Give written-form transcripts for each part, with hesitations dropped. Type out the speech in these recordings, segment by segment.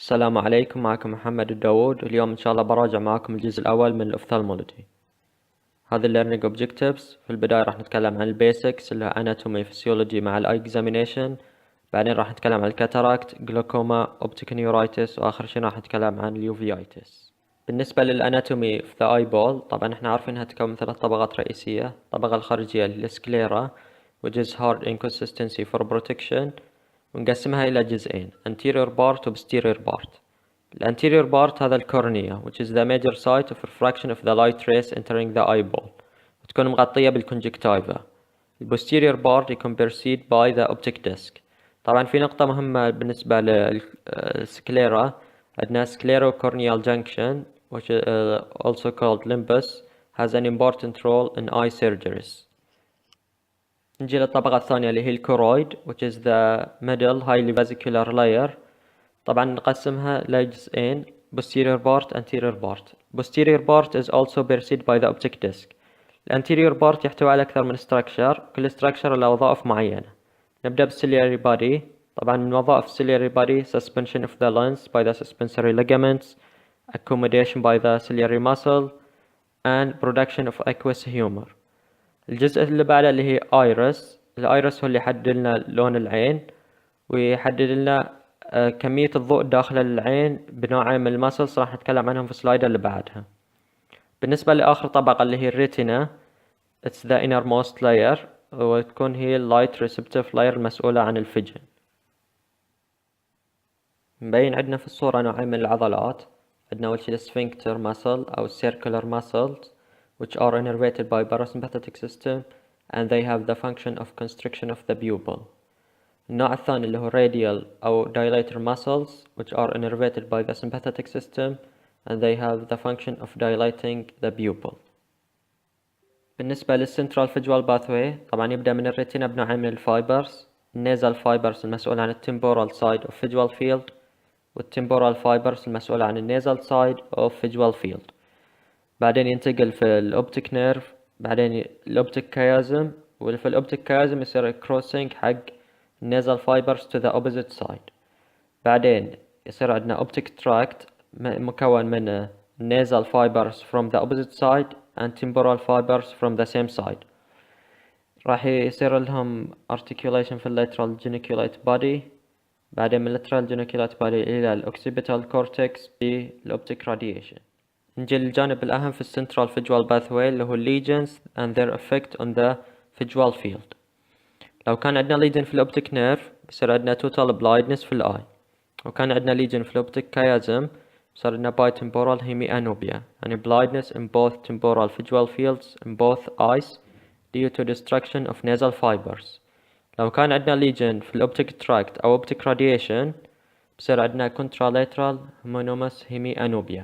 السلام عليكم، معكم محمد الداود. واليوم إن شاء الله براجع معكم الجزء الأول من الأوفثالمولوجي. هذا learning objectives. في البداية راح نتكلم عن البيسكس اللي هو anatomy physiology مع ال eye examination. بعدين راح نتكلم عن الكاتاراكت، جلوكوما، optic neuritis، وآخر شيء راح نتكلم عن اليوفيايتس. بالنسبة للأناتومي في the eyeball، طبعا احنا عارفين انها تتكون من 3 طبقات رئيسية. الطبقة الخارجية السكليرا which is hard inconsistency for protection، ونقسمها إلى جزئين anterior part و posterior part. The anterior part هذا الكورنيا which is the major site of refraction of the light rays entering the eyeball، وتكون مغطية بالكونجكتيفا. The posterior part يكون preceded by the optic disc. طبعا في نقطة مهمة بالنسبة للسكليرا، عندنا sclerocorneal junction which is also called limbus has an important role in eye surgeries. نجي للطبقة الثانية اللي هي الكورويد which is the middle highly vascular layer. طبعا نقسمها لجزئين posterior part anterior part. Posterior part is also preceded by the optic disc. الانتيريور part يحتوي على أكثر من structure، كل structure له وظائف معينة. نبدأ بالciliary body. طبعا من وظائف ciliary body suspension of the lens by the suspensory ligaments, accommodation by the ciliary muscle, and production of aqueous humor. الجزء اللي بعده اللي هي ايرس. الايرس هو اللي يحدد لنا لون العين ويحدد لنا كمية الضوء داخل العين بنوعين من المسلز راح نتكلم عنهم في السلايد اللي بعدها. بالنسبة لآخر طبقة اللي هي الريتنا it's the innermost layer، وتكون هي اللايت receptive layer المسؤولة عن الفيجن. مبين عندنا في الصورة نوعين من العضلات. عندنا أول شي السفنكتر muscle أو circular muscles which are innervated by parasympathetic system and they have the function of constriction of the pupil. النوع الثاني اللي هو radial أو dilator muscles which are innervated by the sympathetic system and they have the function of dilating the pupil. بالنسبة للcentral visual pathway، طبعا يبدأ من الريتنا بنوعين من الفايبرز، النازل فايبرز المسؤول عن temporal side of visual field، والtemporal fibers المسؤولة عن النازل side of visual field. بعدين ينتقل في الأوبتيك نيرف، بعدين الأوبتيك كيازم، وفي الأوبتيك كيازم يصير كروسنج حق nasal fibers to the opposite side. بعدين يصير عندنا optic tract مكون من nasal fibers from the opposite side and temporal fibers from the same side. راح يصير لهم articulation في lateral geniculate body، بعدين من lateral geniculate body إلى occipital cortex بالoptic radiation. نجي للجانب الأهم في central visual pathway اللي هو lesions and their effect on the visual field. لو كان عندنا ليجن في الأوبتيك نيرف بصير عندنا total blindness في الآي، وكان عندنا ليجن في الأوبتيك كيازم بصير عندنا bitemporal hemianopia يعني blindness in both temporal visual fields in both eyes due to destruction of nasal fibers. لو كان عندنا ليجن في الأوبتيك تراكت أو optic radiation بصير عندنا contralateral homonymous hemianopia.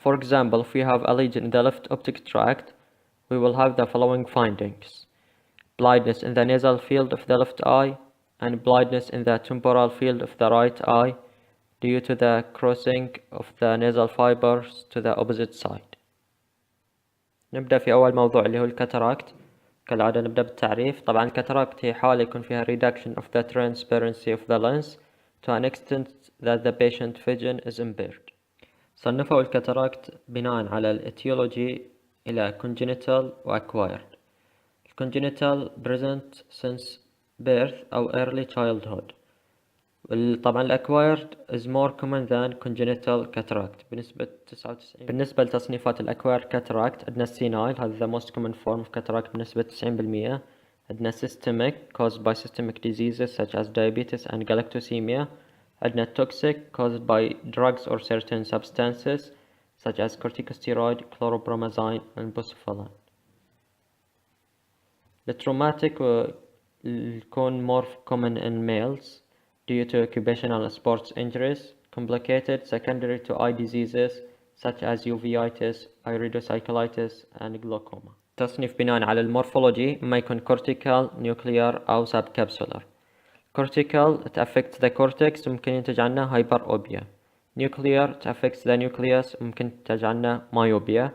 For example, if we have a lesion in the left optic tract, we will have the following findings: blindness in the nasal field of the left eye and blindness in the temporal field of the right eye due to the crossing of the nasal fibers to the opposite side. نبدأ في أول موضوع اللي هو الكاتاراكت. كالعادة نبدأ بالتعريف. طبعا الكاتاراكت هي حالة يكون فيها reduction of the transparency of the lens to an extent that the patient vision is impaired. صنفوا الكاتاراكت بناء على الاتيولوجي إلى congenital و acquired. congenital present since birth أو early childhood. طبعا acquired is more common than congenital cataract بنسبة 99%. بالنسبة لتصنيفات acquired cataract عندنا senile هذا the most common form of cataract بنسبة 90%. عندنا systemic caused by systemic diseases such as diabetes and galactosemia. عندنا toxic caused by drugs or certain substances such as corticosteroid, chlorpromazine and bucephalin. التروماتيك يكون more common in males due to occupational sports injuries complicated secondary to eye diseases such as uveitis, iridocyclitis and glaucoma. تصنيف بناء على المورفولوجي ما يكون cortical, nuclear أو subcapsular. cortical it affects the cortex ممكن ينتج عنه hyperopia. nuclear it affects the nucleus ممكن ينتج عنه myopia.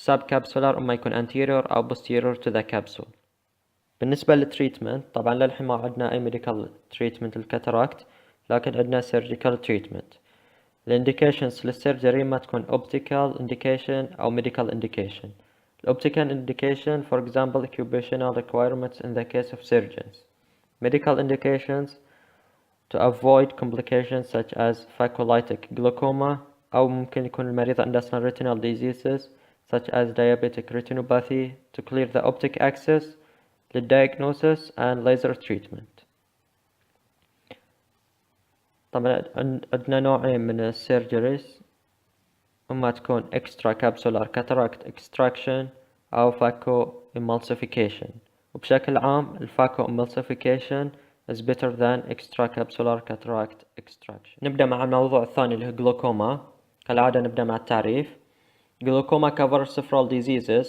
subcapsular ما يكون anterior أو posterior to the capsule. بالنسبة للتريتمنت طبعا للحين ما عندنا أي ميديكال تريتمنت للكاتاراكت، لكن عندنا سيرجيكال تريتمنت. الانديكيشنز للسيرجري ما تكون optical indication أو medical indication. optical indication for example occupational requirements in the case of surgeons. Medical indications to avoid complications such as phacolytic glaucoma أو ممكن يكون المريض عنده retinal diseases such as diabetic retinopathy to clear the optic axis للdiagnosis and laser treatment. طبعا عندنا نوعين من السيرجريز، اما تكون extra capsular cataract extraction او phaco emulsification، وبشكل عام الفاكو emulsification is better than extra capsular cataract extraction. نبدأ مع الموضوع الثاني اللي هو glaucoma. كالعادة نبدأ مع التعريف. Glaucoma covers several diseases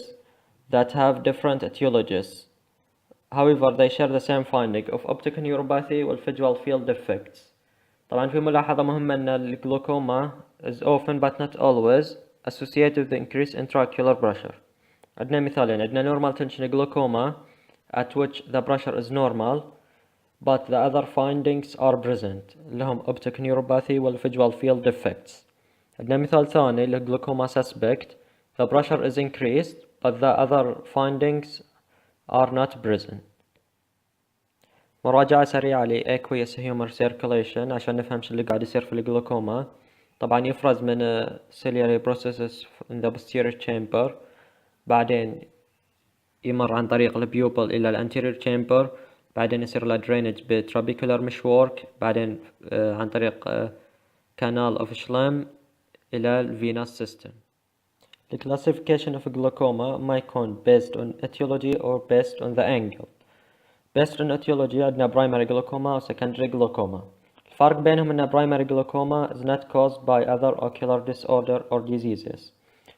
that have different etiologies. However, they share the same finding of optic neuropathy والvisual field defects. طبعا في ملاحظة مهمة أن الجلوكوما is often but not always associated with the increased intraocular pressure. عندنا مثالين، عندنا normal tension glaucoma at which the pressure is normal but the other findings are present اللي هم optic neuropathy والvisual field defects. عندنا مثال ثاني اللي glaucoma suspect the pressure is increased but the other findings are not present. مراجعة سريعة ل aqueous humor circulation عشان نفهم شو اللي قاعد يصير في الجلوكوما. طبعا يفرز من ciliary processes in the posterior chamber، بعدين يمر عن طريق البيوبل إلى الانتيريور chamber، بعدين يصير له drainage بtrabecular مشورك، بعدين عن طريق canal of Schlemm إلى الفينوس system. The classification of glaucoma ما يكون based on etiology or based on the angle. Based on etiology عندنا primary glaucoma و secondary glaucoma. الفرق بينهم أن primary glaucoma is not caused by other ocular disorder or diseases.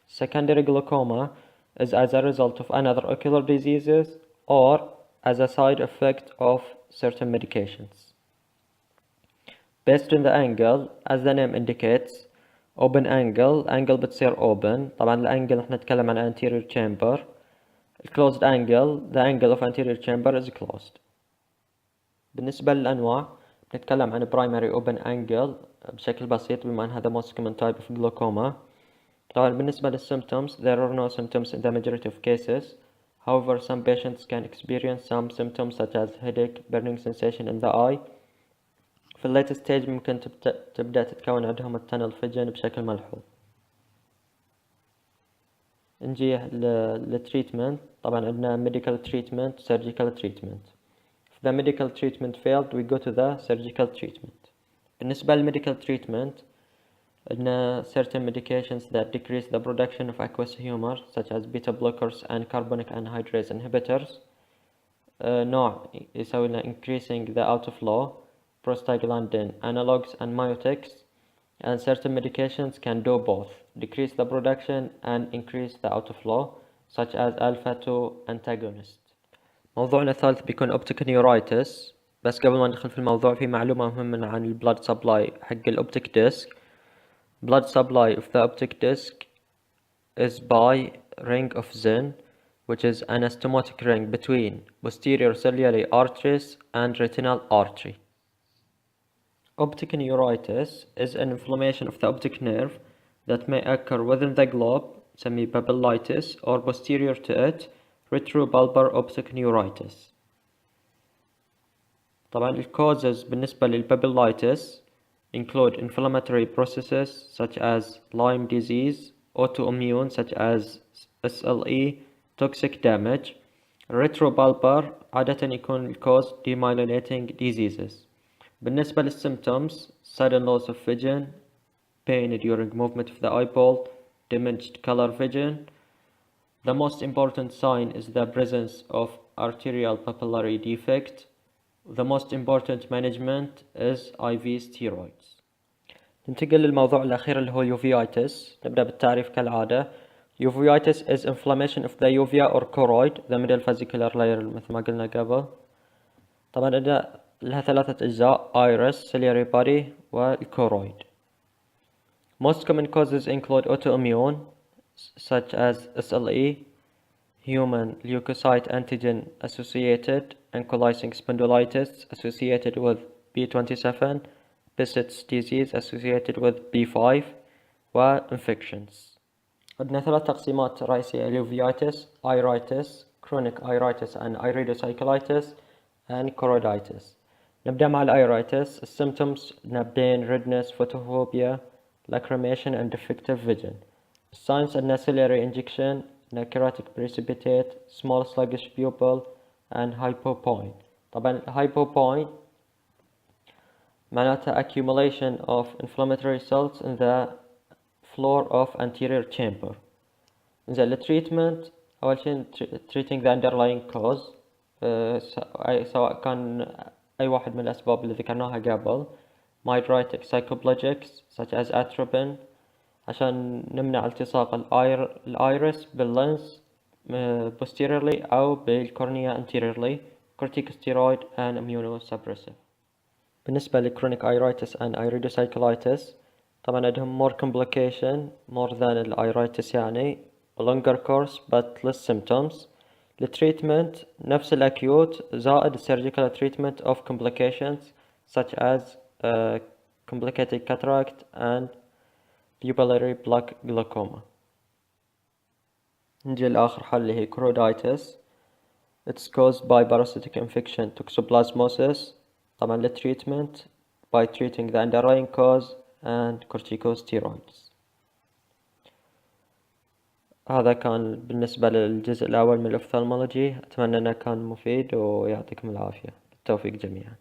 Secondary glaucoma is as a result of another ocular diseases or as a side effect of certain medications. Based on the angle, as the name indicates, open angle بتصير open. طبعا الانجل احنا نتكلم عن anterior chamber. closed angle the angle of anterior chamber is closed. بالنسبة للأنواع نتكلم عن primary open angle بشكل بسيط بما أن هذا most common type of glaucoma. طبعا بالنسبة للsymptoms there are no symptoms in the majority of cases. However, some patients can experience some symptoms such as headache, burning sensation in the eye. في الليت stage ممكن تبدأ تتكون عندهم التنل فيجن بشكل ملحوظ. نجي للتريتمنت. طبعا عندنا medical treatment surgical treatment. If the medical treatment failed we go to the surgical treatment. بالنسبة للميديكال treatment عندنا certain medications that decrease the production of aqueous humor such as beta blockers and carbonic anhydrase inhibitors. نوع يسوي لنا increasing the outflow prostaglandin analogues and myotics, and certain medications can do both, decrease the production and increase the outflow such as alpha-2 antagonist. موضوعنا الثالث بيكون optic neuritis. بس قبل ما ندخل في الموضوع في معلومة مهمة عن blood supply حق الoptic disc. Blood supply of the optic disc is by ring of Zinn, which is an anastomotic ring between posterior ciliary arteries and retinal artery. Optic neuritis is an inflammation of the optic nerve that may occur within the globe, semi-papillitis, or posterior to it, retrobulbar optic neuritis. طبعا ال causes بالنسبة للبابيلايتس include inflammatory processes such as Lyme disease, autoimmune such as SLE, toxic damage. Retrobulbar عادة يكون cause demyelinating diseases. بالنسبة للsymptoms sudden loss of vision, pain during movement of the eyeball, diminished color vision. The most important sign is the presence of arterial papillary defect. The most important management is IV steroids. ننتقل للموضوع الأخير اللي هو uveitis. نبدأ بالتعريف كالعادة. Uveitis is inflammation of the uvea or choroid, the middle fascicular layer مثل ما قلنا قبل. طبعا لها ثلاثة أجزاء: iris, ciliary body والchoroid. Most common causes include autoimmune such as SLE, human leukocyte antigen associated ankylosing spondylitis associated with B27, Bisset's disease associated with B5 وinfections. عندنا ثلاث تقسيمات رئيسية: uveitis, iritis, chronic iritis and iridocyclitis and choroiditis. نبدأ مع الiritis. الsymptoms نبين redness, photophobia, lacrimation and defective vision. Signs عندنا ciliary injection, keratic precipitate, small sluggish pupil and hypopoin. طبعا hypopoin معناتها accumulation of inflammatory cells in the floor of anterior chamber. إنزين التريتمنت أول شيء treating the underlying cause سواء كان أي واحد من الأسباب اللي ذكرناها قبل. mydritic psychoplegics such as atropine عشان نمنع التصاق الإيرس باللينس posteriorly أو بالكورنيا anteriorly. corticosteroid and immunosuppressive. بالنسبة لchronic iritis and iridocyclitis طبعا عندهم more complication more than الiritis يعني longer course but less symptoms. التريتمنت نفس الأكيوت زائد surgical treatment of complications such as complicated cataract and pupillary plaque glaucoma. نجي لآخر حل اللي هي choroiditis. It's caused by parasitic infection toxoplasmosis. طبعا التريتمنت by treating the underlying cause and corticosteroids. هذا كان بالنسبة للجزء الأول من الأوفثالمولوجي. أتمنى أنه كان مفيد ويعطيكم العافية. بالتوفيق جميعا.